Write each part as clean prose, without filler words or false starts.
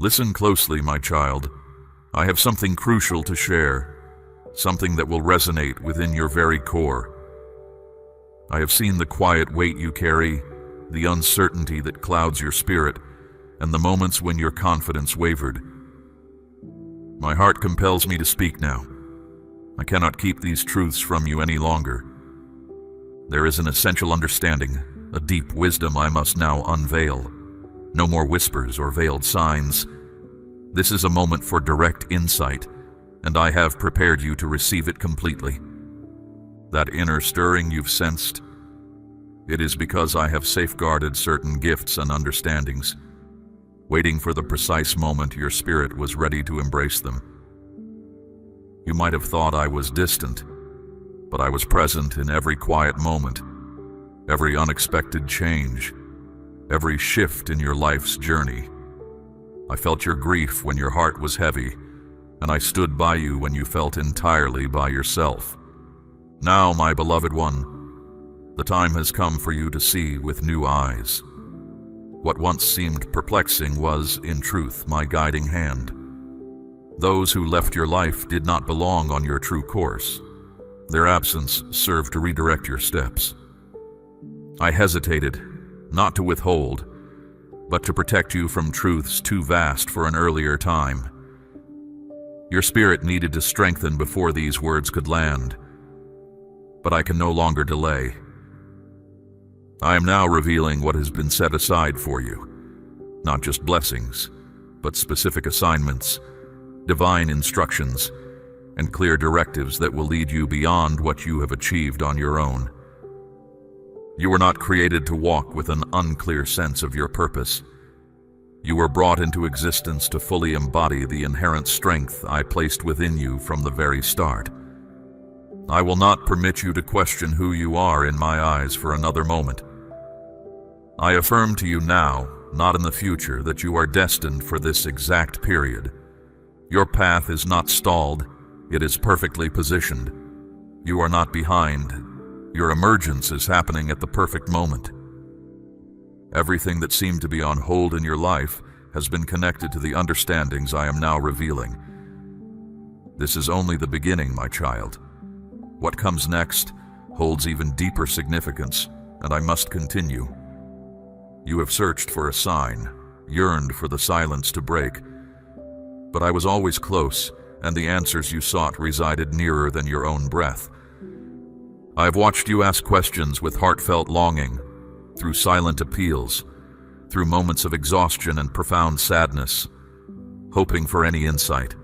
Listen closely, my child. I have something crucial to share, something that will resonate within your very core. I have seen the quiet weight you carry, the uncertainty that clouds your spirit, and the moments when your confidence wavered. My heart compels me to speak now. I cannot keep these truths from you any longer. There is an essential understanding, a deep wisdom I must now unveil. No more whispers or veiled signs. This is a moment for direct insight, and I have prepared you to receive it completely. That inner stirring you've sensed, it is because I have safeguarded certain gifts and understandings, waiting for the precise moment your spirit was ready to embrace them. You might have thought I was distant, but I was present in every quiet moment, every unexpected change, every shift in your life's journey. I felt your grief when your heart was heavy, and I stood by you when you felt entirely by yourself. Now, my beloved one, the time has come for you to see with new eyes. What once seemed perplexing was, in truth, my guiding hand. Those who left your life did not belong on your true course. Their absence served to redirect your steps. I hesitated, not to withhold, but to protect you from truths too vast for an earlier time. Your spirit needed to strengthen before these words could land, but I can no longer delay. I am now revealing what has been set aside for you, not just blessings, but specific assignments, divine instructions, and clear directives that will lead you beyond what you have achieved on your own. You were not created to walk with an unclear sense of your purpose. You were brought into existence to fully embody the inherent strength I placed within you from the very start. I will not permit you to question who you are in my eyes for another moment. I affirm to you now, not in the future, that you are destined for this exact period. Your path is not stalled, it is perfectly positioned. You are not behind. Your emergence is happening at the perfect moment. Everything that seemed to be on hold in your life has been connected to the understandings I am now revealing. This is only the beginning, my child. What comes next holds even deeper significance, and I must continue. You have searched for a sign, yearned for the silence to break, but I was always close, and the answers you sought resided nearer than your own breath. I have watched you ask questions with heartfelt longing, through silent appeals, through moments of exhaustion and profound sadness, hoping for any insight.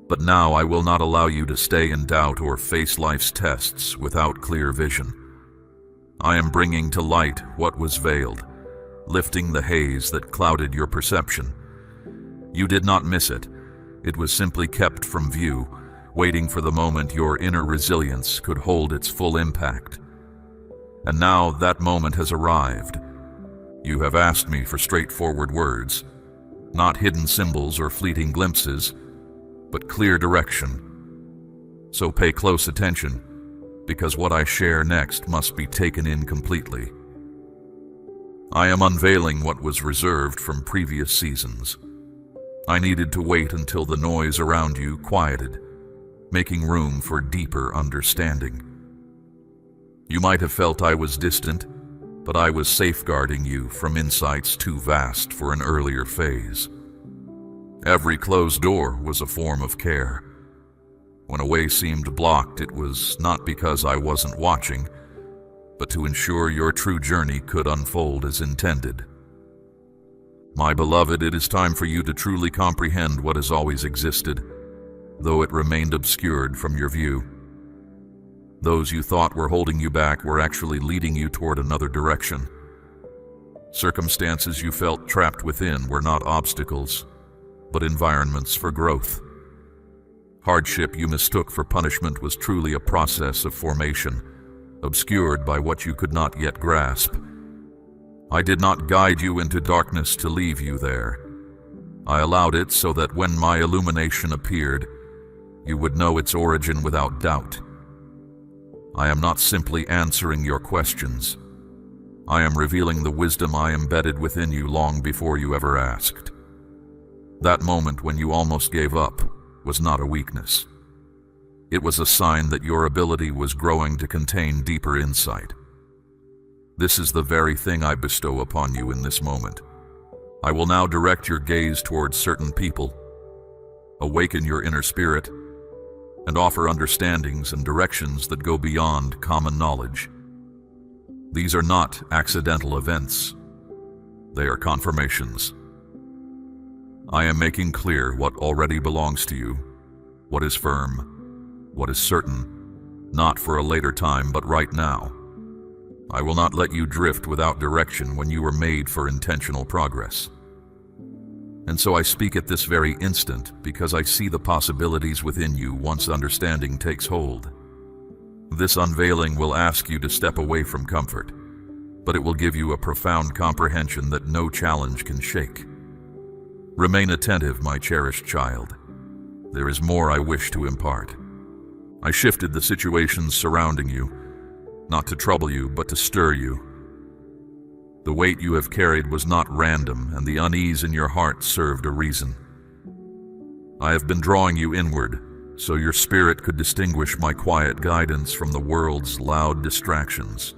But now I will not allow you to stay in doubt or face life's tests without clear vision. I am bringing to light what was veiled, lifting the haze that clouded your perception. You did not miss it. It was simply kept from view, waiting for the moment your inner resilience could hold its full impact. And now that moment has arrived. You have asked me for straightforward words, not hidden symbols or fleeting glimpses, but clear direction. So pay close attention, because what I share next must be taken in completely. I am unveiling what was reserved from previous seasons. I needed to wait until the noise around you quieted, making room for deeper understanding. You might have felt I was distant, but I was safeguarding you from insights too vast for an earlier phase. Every closed door was a form of care. When a way seemed blocked, it was not because I wasn't watching, but to ensure your true journey could unfold as intended. My beloved, it is time for you to truly comprehend what has always existed, though it remained obscured from your view. Those you thought were holding you back were actually leading you toward another direction. Circumstances you felt trapped within were not obstacles, but environments for growth. Hardship you mistook for punishment was truly a process of formation, obscured by what you could not yet grasp. I did not guide you into darkness to leave you there. I allowed it so that when my illumination appeared, you would know its origin without doubt. I am not simply answering your questions. I am revealing the wisdom I embedded within you long before you ever asked. That moment when you almost gave up was not a weakness. It was a sign that your ability was growing to contain deeper insight. This is the very thing I bestow upon you in this moment. I will now direct your gaze towards certain people, awaken your inner spirit, and offer understandings and directions that go beyond common knowledge. These are not accidental events. They are confirmations. I am making clear what already belongs to you, what is firm, what is certain, not for a later time but right now. I will not let you drift without direction when you were made for intentional progress. And so I speak at this very instant because I see the possibilities within you once understanding takes hold. This unveiling will ask you to step away from comfort, but it will give you a profound comprehension that no challenge can shake. Remain attentive, my cherished child. There is more I wish to impart. I shifted the situations surrounding you, not to trouble you, but to stir you. The weight you have carried was not random, and the unease in your heart served a reason. I have been drawing you inward, so your spirit could distinguish my quiet guidance from the world's loud distractions.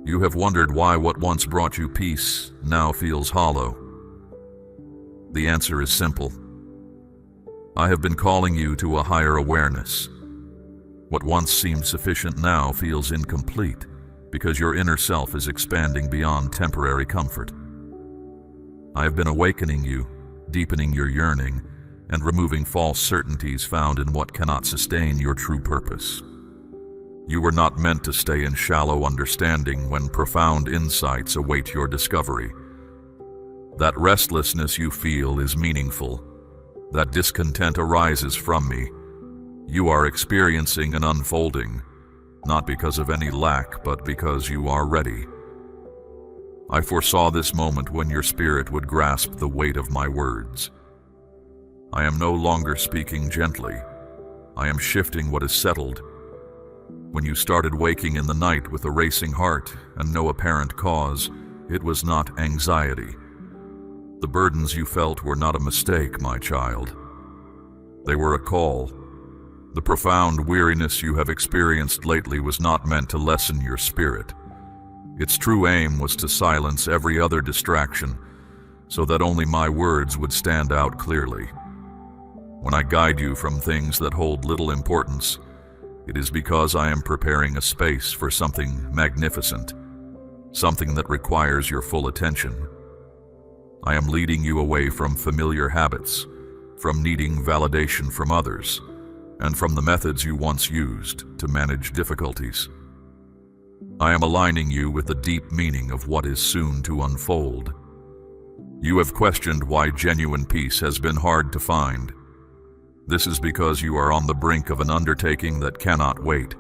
You have wondered why what once brought you peace now feels hollow. The answer is simple. I have been calling you to a higher awareness. What once seemed sufficient now feels incomplete because your inner self is expanding beyond temporary comfort. I have been awakening you, deepening your yearning, and removing false certainties found in what cannot sustain your true purpose. You were not meant to stay in shallow understanding when profound insights await your discovery. That restlessness you feel is meaningful. That discontent arises from me. You are experiencing an unfolding, not because of any lack, but because you are ready. I foresaw this moment when your spirit would grasp the weight of my words. I am no longer speaking gently. I am shifting what is settled. When you started waking in the night with a racing heart and no apparent cause, it was not anxiety. The burdens you felt were not a mistake, my child. They were a call. The profound weariness you have experienced lately was not meant to lessen your spirit. Its true aim was to silence every other distraction, so that only my words would stand out clearly. When I guide you from things that hold little importance, it is because I am preparing a space for something magnificent, something that requires your full attention. I am leading you away from familiar habits, from needing validation from others, and from the methods you once used to manage difficulties. I am aligning you with the deep meaning of what is soon to unfold. You have questioned why genuine peace has been hard to find. This is because you are on the brink of an undertaking that cannot wait.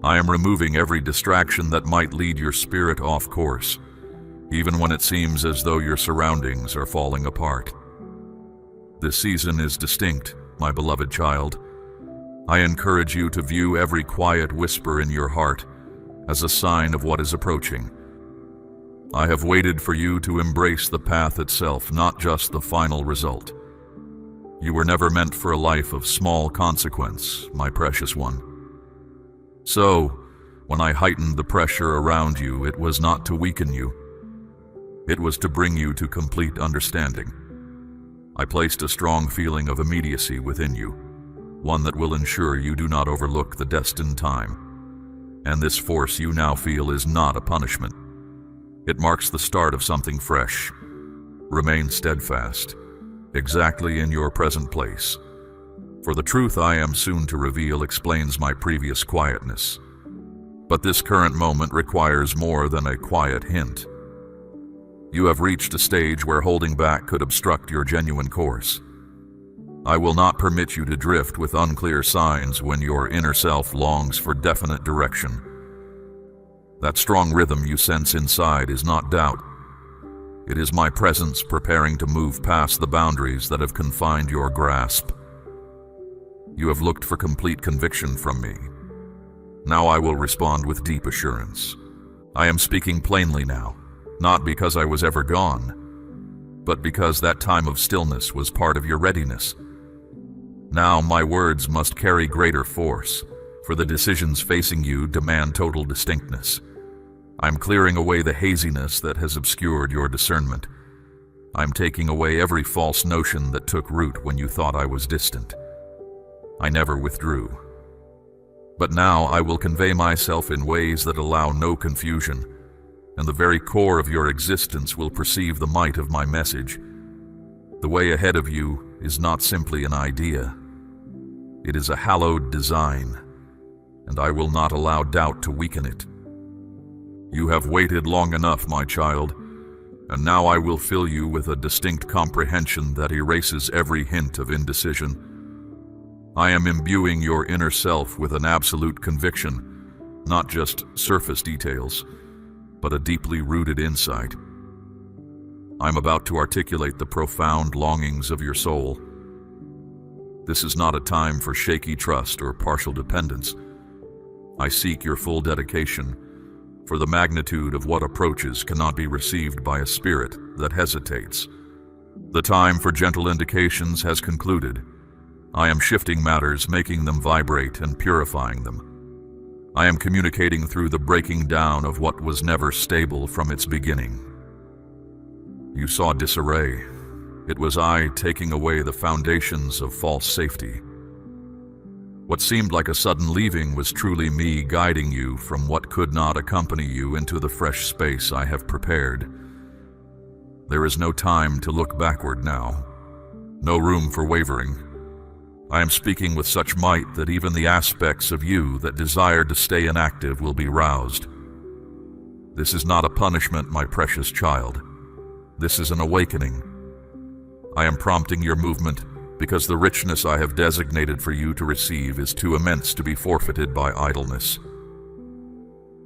I am removing every distraction that might lead your spirit off course, even when it seems as though your surroundings are falling apart. This season is distinct, my beloved child. I encourage you to view every quiet whisper in your heart as a sign of what is approaching. I have waited for you to embrace the path itself, not just the final result. You were never meant for a life of small consequence, my precious one. So, when I heightened the pressure around you, it was not to weaken you. It was to bring you to complete understanding. I placed a strong feeling of immediacy within you, one that will ensure you do not overlook the destined time. And this force you now feel is not a punishment. It marks the start of something fresh. Remain steadfast, exactly in your present place. For the truth I am soon to reveal explains my previous quietness. But this current moment requires more than a quiet hint. You have reached a stage where holding back could obstruct your genuine course. I will not permit you to drift with unclear signs when your inner self longs for definite direction. That strong rhythm you sense inside is not doubt. It is my presence preparing to move past the boundaries that have confined your grasp. You have looked for complete conviction from me. Now I will respond with deep assurance. I am speaking plainly now, not because I was ever gone, but because that time of stillness was part of your readiness. Now my words must carry greater force, for the decisions facing you demand total distinctness. I'm clearing away the haziness that has obscured your discernment. I'm taking away every false notion that took root when you thought I was distant. I never withdrew. But now I will convey myself in ways that allow no confusion, and the very core of your existence will perceive the might of my message. The way ahead of you is not simply an idea. It is a hallowed design, and I will not allow doubt to weaken it. You have waited long enough, my child, and now I will fill you with a distinct comprehension that erases every hint of indecision. I am imbuing your inner self with an absolute conviction, not just surface details, but a deeply rooted insight. I'm about to articulate the profound longings of your soul. This is not a time for shaky trust or partial dependence. I seek your full dedication, for the magnitude of what approaches cannot be received by a spirit that hesitates. The time for gentle indications has concluded. I am shifting matters, making them vibrate and purifying them. I am communicating through the breaking down of what was never stable from its beginning. You saw disarray. It was I taking away the foundations of false safety. What seemed like a sudden leaving was truly me guiding you from what could not accompany you into the fresh space I have prepared. There is no time to look backward now. No room for wavering. I am speaking with such might that even the aspects of you that desire to stay inactive will be roused. This is not a punishment, my precious child. This is an awakening. I am prompting your movement because the richness I have designated for you to receive is too immense to be forfeited by idleness.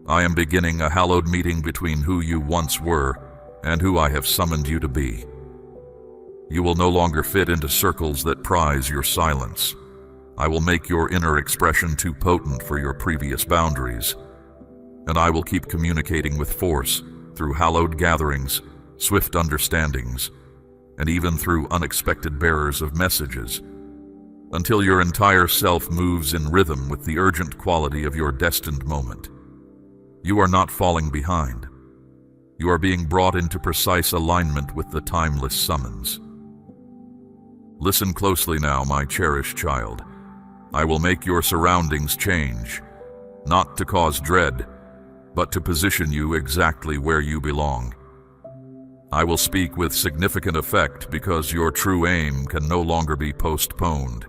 I am beginning a hallowed meeting between who you once were and who I have summoned you to be. You will no longer fit into circles that prize your silence. I will make your inner expression too potent for your previous boundaries, and I will keep communicating with force through hallowed gatherings, swift understandings, and even through unexpected bearers of messages, until your entire self moves in rhythm with the urgent quality of your destined moment. You are not falling behind. You are being brought into precise alignment with the timeless summons. Listen closely now, my cherished child. I will make your surroundings change, not to cause dread, but to position you exactly where you belong. I will speak with significant effect because your true aim can no longer be postponed,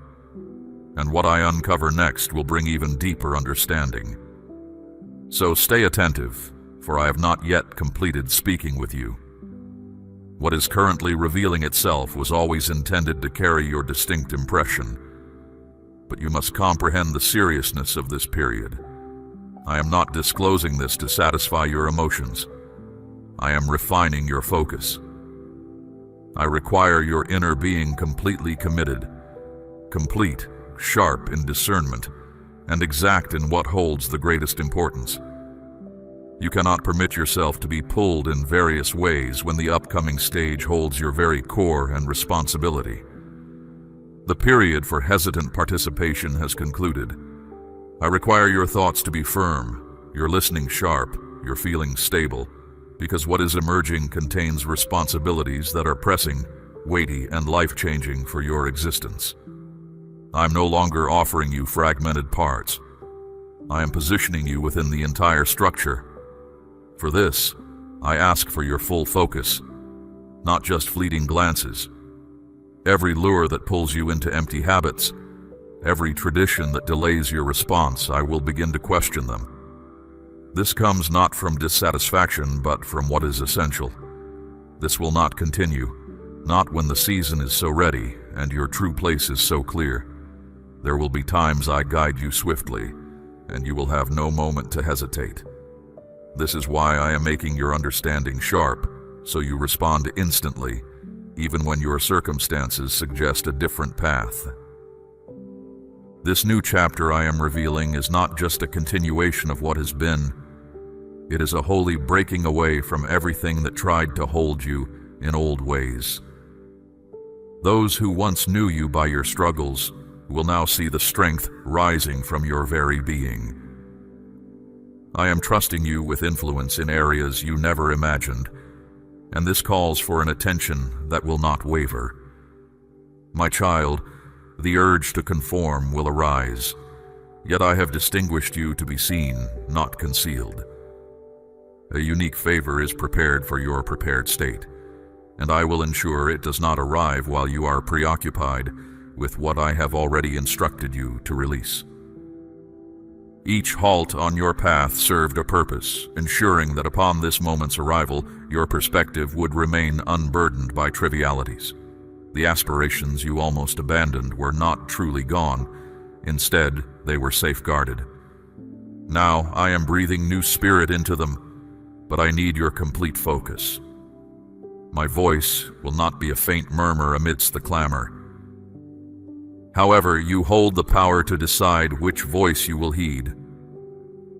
and what I uncover next will bring even deeper understanding. So stay attentive, for I have not yet completed speaking with you. What is currently revealing itself was always intended to carry your distinct impression, but you must comprehend the seriousness of this period. I am not disclosing this to satisfy your emotions. I am refining your focus. I require your inner being completely committed, complete, sharp in discernment, and exact in what holds the greatest importance. You cannot permit yourself to be pulled in various ways when the upcoming stage holds your very core and responsibility. The period for hesitant participation has concluded. I require your thoughts to be firm, your listening sharp, your feelings stable, because what is emerging contains responsibilities that are pressing, weighty, and life-changing for your existence. I'm no longer offering you fragmented parts. I am positioning you within the entire structure. For this, I ask for your full focus, not just fleeting glances. Every lure that pulls you into empty habits, every tradition that delays your response, I will begin to question them. This comes not from dissatisfaction, but from what is essential. This will not continue, not when the season is so ready and your true place is so clear. There will be times I guide you swiftly, and you will have no moment to hesitate. This is why I am making your understanding sharp, so you respond instantly, even when your circumstances suggest a different path. This new chapter I am revealing is not just a continuation of what has been. It is a holy breaking away from everything that tried to hold you in old ways. Those who once knew you by your struggles will now see the strength rising from your very being. I am trusting you with influence in areas you never imagined, and this calls for an attention that will not waver. My child, the urge to conform will arise, yet I have distinguished you to be seen, not concealed. A unique favor is prepared for your prepared state, and I will ensure it does not arrive while you are preoccupied with what I have already instructed you to release. Each halt on your path served a purpose, ensuring that upon this moment's arrival, your perspective would remain unburdened by trivialities. The aspirations you almost abandoned were not truly gone. Instead, they were safeguarded. Now I am breathing new spirit into them, but I need your complete focus. My voice will not be a faint murmur amidst the clamor. However, you hold the power to decide which voice you will heed.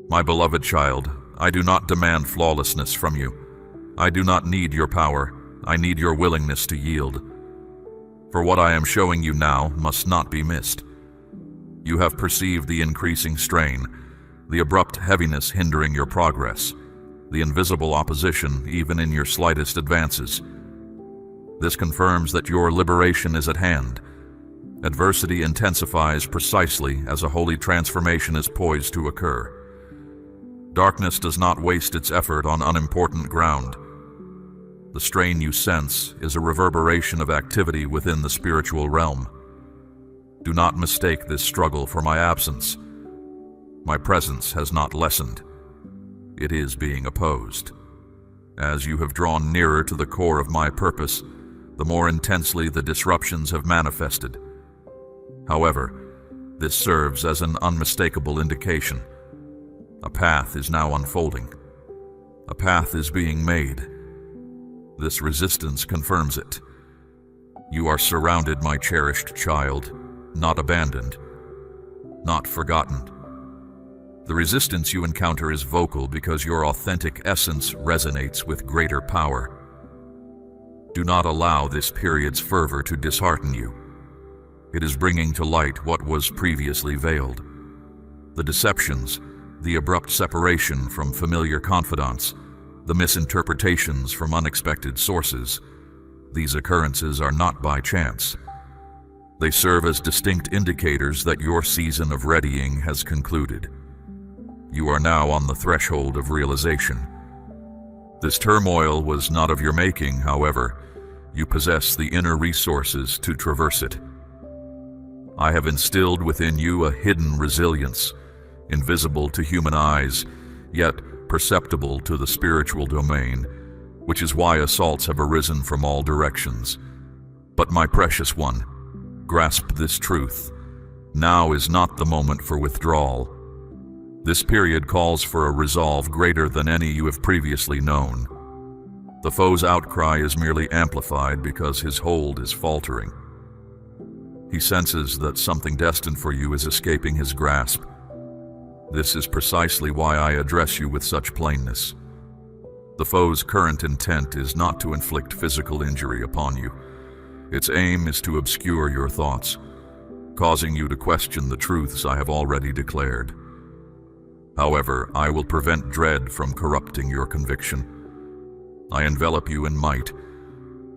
My beloved child, I do not demand flawlessness from you. I do not need your power. I need your willingness to yield. For what I am showing you now must not be missed. You have perceived the increasing strain, the abrupt heaviness hindering your progress, the invisible opposition even in your slightest advances. This confirms that your liberation is at hand. Adversity intensifies precisely as a holy transformation is poised to occur. Darkness does not waste its effort on unimportant ground. The strain you sense is a reverberation of activity within the spiritual realm. Do not mistake this struggle for my absence. My presence has not lessened. It is being opposed. As you have drawn nearer to the core of my purpose, the more intensely the disruptions have manifested. However, this serves as an unmistakable indication. A path is now unfolding. A path is being made. This resistance confirms it. You are surrounded, my cherished child, not abandoned, not forgotten. The resistance you encounter is vocal because your authentic essence resonates with greater power. Do not allow this period's fervor to dishearten you. It is bringing to light what was previously veiled. The deceptions, the abrupt separation from familiar confidants, the misinterpretations from unexpected sources. These occurrences are not by chance. They serve as distinct indicators that your season of readying has concluded. You are now on the threshold of realization. This turmoil was not of your making, however. You possess the inner resources to traverse it. I have instilled within you a hidden resilience, invisible to human eyes, yet perceptible to the spiritual domain, which is why assaults have arisen from all directions. But my precious one, grasp this truth. Now is not the moment for withdrawal. This period calls for a resolve greater than any you have previously known. The foe's outcry is merely amplified because his hold is faltering. He senses that something destined for you is escaping his grasp. This is precisely why I address you with such plainness. The foe's current intent is not to inflict physical injury upon you. Its aim is to obscure your thoughts, causing you to question the truths I have already declared. However, I will prevent dread from corrupting your conviction. I envelop you in might,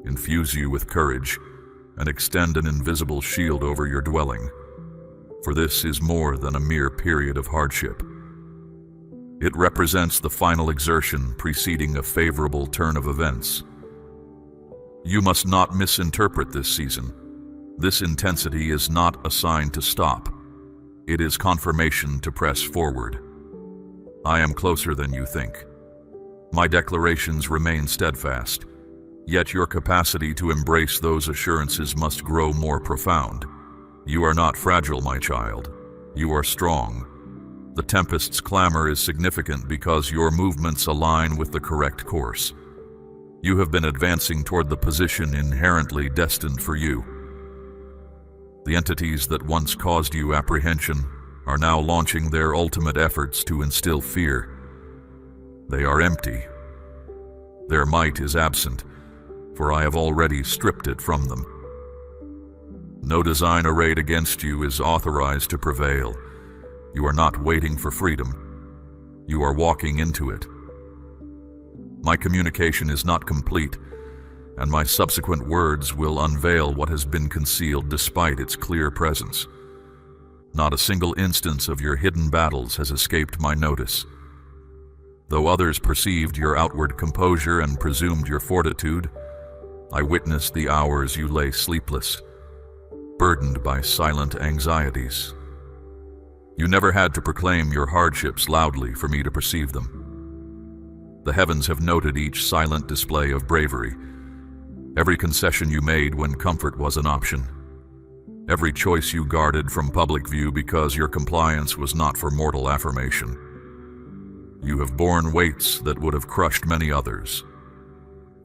infuse you with courage, and extend an invisible shield over your dwelling. For this is more than a mere period of hardship. It represents the final exertion preceding a favorable turn of events. You must not misinterpret this season. This intensity is not a sign to stop. It is confirmation to press forward. I am closer than you think. My declarations remain steadfast, yet your capacity to embrace those assurances must grow more profound. You are not fragile, my child. You are strong. The tempest's clamor is significant because your movements align with the correct course. You have been advancing toward the position inherently destined for you. The entities that once caused you apprehension are now launching their ultimate efforts to instill fear. They are empty. Their might is absent, for I have already stripped it from them. No design arrayed against you is authorized to prevail. You are not waiting for freedom. You are walking into it. My communication is not complete, and my subsequent words will unveil what has been concealed despite its clear presence. Not a single instance of your hidden battles has escaped my notice. Though others perceived your outward composure and presumed your fortitude, I witnessed the hours you lay sleepless, burdened by silent anxieties. You never had to proclaim your hardships loudly for me to perceive them. The heavens have noted each silent display of bravery, every concession you made when comfort was an option, every choice you guarded from public view because your compliance was not for mortal affirmation. You have borne weights that would have crushed many others.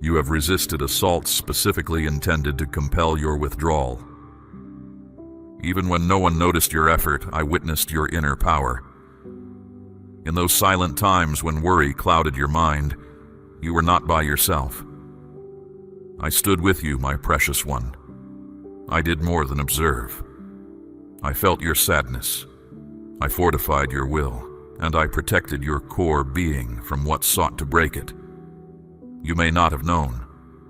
You have resisted assaults specifically intended to compel your withdrawal. Even when no one noticed your effort, I witnessed your inner power. In those silent times when worry clouded your mind, you were not by yourself. I stood with you, my precious one. I did more than observe. I felt your sadness. I fortified your will, and I protected your core being from what sought to break it. You may not have known,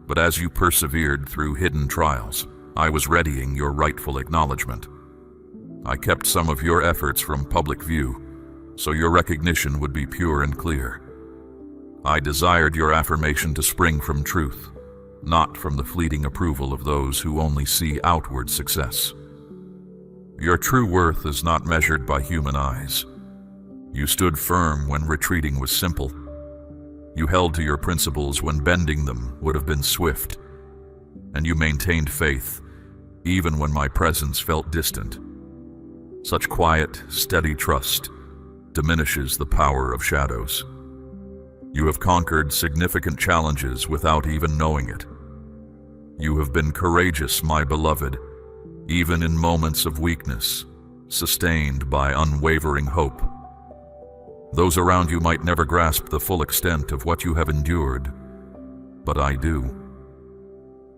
but as you persevered through hidden trials, I was readying your rightful acknowledgement. I kept some of your efforts from public view, so your recognition would be pure and clear. I desired your affirmation to spring from truth, not from the fleeting approval of those who only see outward success. Your true worth is not measured by human eyes. You stood firm when retreating was simple. You held to your principles when bending them would have been swift, and you maintained faith even when my presence felt distant. Such quiet, steady trust diminishes the power of shadows. You have conquered significant challenges without even knowing it. You have been courageous, my beloved, even in moments of weakness, sustained by unwavering hope. Those around you might never grasp the full extent of what you have endured, but I do.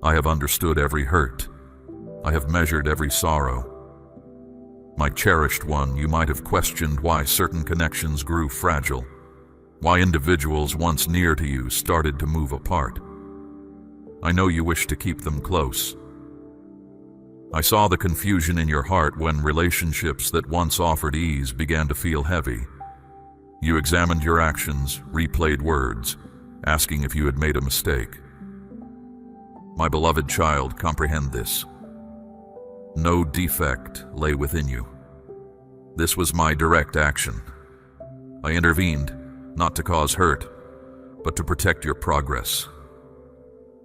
I have understood every hurt. I have measured every sorrow. My cherished one, you might have questioned why certain connections grew fragile, why individuals once near to you started to move apart. I know you wish to keep them close. I saw the confusion in your heart when relationships that once offered ease began to feel heavy. You examined your actions, replayed words, asking if you had made a mistake. My beloved child, comprehend this. No defect lay within you. This was my direct action. I intervened, not to cause hurt, but to protect your progress.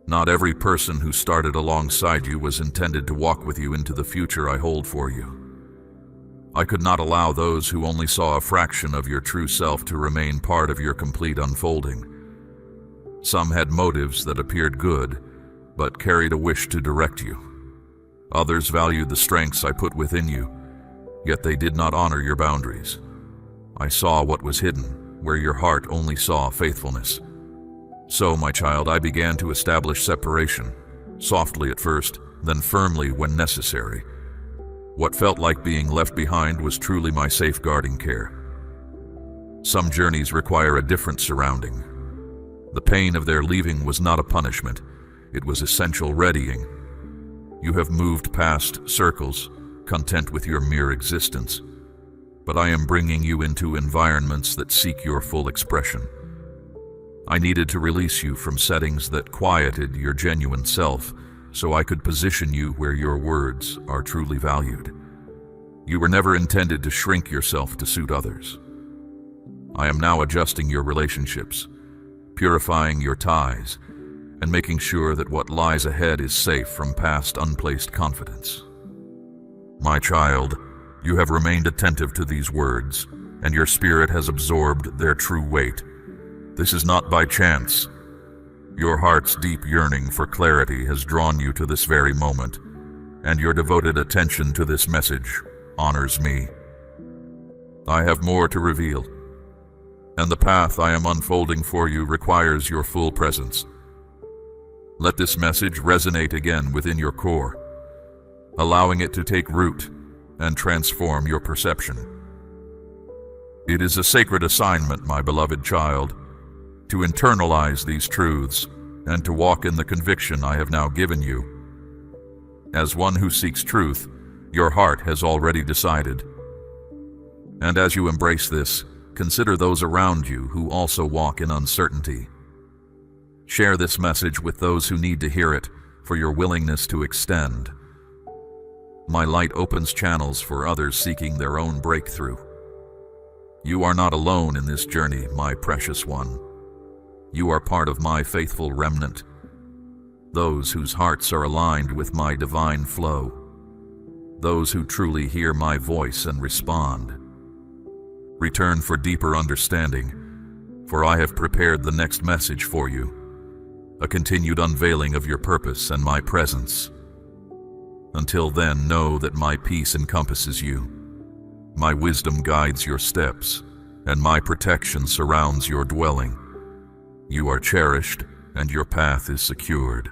Not every person who started alongside you was intended to walk with you into the future I hold for you. I could not allow those who only saw a fraction of your true self to remain part of your complete unfolding. Some had motives that appeared good, but carried a wish to direct you. Others valued the strengths I put within you, yet they did not honor your boundaries. I saw what was hidden, where your heart only saw faithfulness. So, my child, I began to establish separation, softly at first, then firmly when necessary. What felt like being left behind was truly my safeguarding care. Some journeys require a different surrounding. The pain of their leaving was not a punishment, it was essential readying. You have moved past circles, content with your mere existence, but I am bringing you into environments that seek your full expression. I needed to release you from settings that quieted your genuine self, so I could position you where your words are truly valued. You were never intended to shrink yourself to suit others. I am now adjusting your relationships, purifying your ties, and making sure that what lies ahead is safe from past unplaced confidence. My child, you have remained attentive to these words, and your spirit has absorbed their true weight. This is not by chance. Your heart's deep yearning for clarity has drawn you to this very moment, and your devoted attention to this message honors me. I have more to reveal, and the path I am unfolding for you requires your full presence. Let this message resonate again within your core, allowing it to take root and transform your perception. It is a sacred assignment, my beloved child, to internalize these truths and to walk in the conviction I have now given you. As one who seeks truth, your heart has already decided. And as you embrace this, consider those around you who also walk in uncertainty. Share this message with those who need to hear it for your willingness to extend. My light opens channels for others seeking their own breakthrough. You are not alone in this journey, my precious one. You are part of my faithful remnant, those whose hearts are aligned with my divine flow, those who truly hear my voice and respond. Return for deeper understanding, for I have prepared the next message for you, a continued unveiling of your purpose and my presence. Until then, know that my peace encompasses you, my wisdom guides your steps, and my protection surrounds your dwelling. You are cherished, and your path is secured.